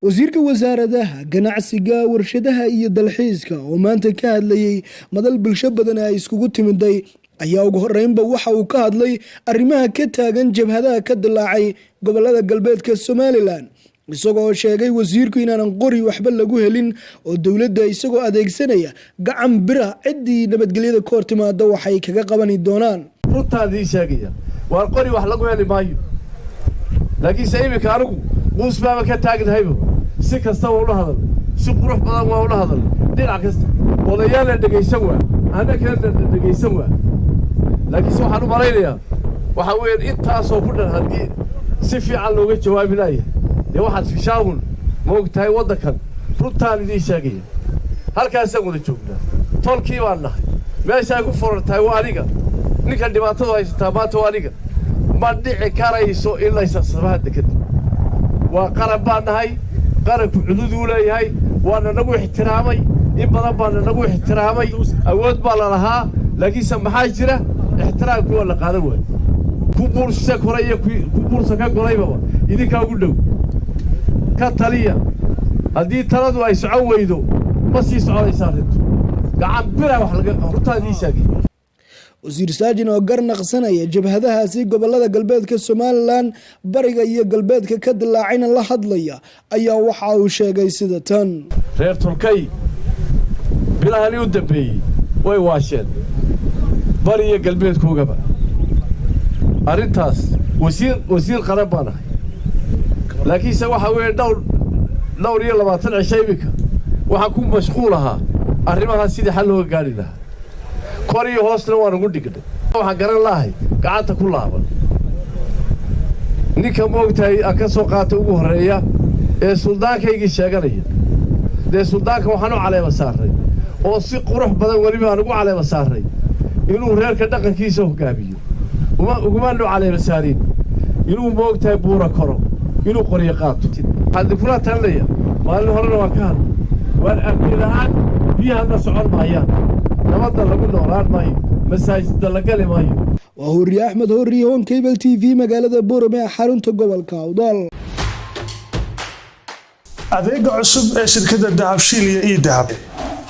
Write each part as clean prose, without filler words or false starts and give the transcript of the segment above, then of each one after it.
wasiirka wasaaradaha ganacsiga warshadaha iyo dalxiiska oo maanta ka hadlayay madal bulsho badan ay iskugu timiday ayaa ugu horeynba waxa uu ka hadlay arrimaha ka taagan jabhadaha ka dilaacay gobolada galbeedka Somaliland isagoo sheegay wasiirku inaan qori waxba lagu helin oo dawladda isagoo adeegsanaya gacan bira cidii nabadgelyada ka hortimaada waxay kaga qabani doonaan runtaadii sheegaya waa qori wax lagu heli maayo laakiin sayimka anigu muusbaaba ka taagnahayba si kasta oo la hadal si qurux badan waa la hadal dhinac kasta odayaal dhageysan waa ana kala dhageysan waa laakiin waxaan u malaynayaa waxa weyn intaas oo ku dhan hadii si fiican looga jawaabinayo waxaad fishaawun moogtahay wadankan runtaadii sheegaya halkaas aan joognaa tolkii baan nahay meesha ay ku forartay waa aniga ninka dhibaatada haysta maanta waa aniga ma dhici karayso in la isasbaha dekad waa qarab baan nahay qarabku xuduud u leeyahay waana nagu ixtiraamay in badan baan nagu ixtiraamay awood baa la lahaa laakiin maxaa jira ixtiraamku waa la qaadan waay ku bulsho koray ku bulsho ka qorayba idinka ugu dhow ka taliya hadii taladu ay socon weydo ma sii soconaysaa rintu gacan bira wax laga qabtaadii sheegay wasiir saajin oo garnaqsanaya jabhadahaasi gobolada galbeedka Somaliland bariga iyo galbeedka ka dilaacayna la hadlaya ayaa waxa uu sheegay sida tan reer Turkey bilahani u dambeeyay way waasheen bariga galbeedkoogaba arintaas wasiir qaran baan ahay laakiin waxa weey dhowr iyo 20 cishaybika waxa ku mashquul ahaa arrimaha sidii xal loo gaari lahaa koriyo hoosna waan ugu dhignay waxa garan lahay gacanta ku laaban ninka moogtahay ka soo qaatay ugu horeeya ee suldaankaygii sheeganaya suldaanka waxaan u caleema saaray oo si qurux badan waliba aan ugu caleema saaray inuu reerka dhaqankiisa hogaamiyo uguma loo caleema saarin inuu moogtahay buura koro inuu qoriyo qaato hadi kula talaya maalin horena waan ka hadlay waan aqoonaan biyaha socon maayaan nabadda lagu noolaan maayo masaajidda la gali maayo waa Hurriye Axmed Hurriye on Cable TV magaalada Boorame xarunta gobolka Awdal adeega cusub ee shirkadda Dahabshiil iyo Dahab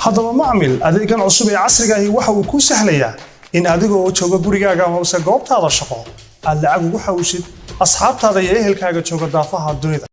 hadaba macmiil adeegan cusub ee casriga ah waxa uu ku sahlayaa in adigoo jooga gurigaaga ama goobtaada shaqo aad lacag ugu xawishid asxaabtaada iyo ehelkaaga jooga daafaha dunida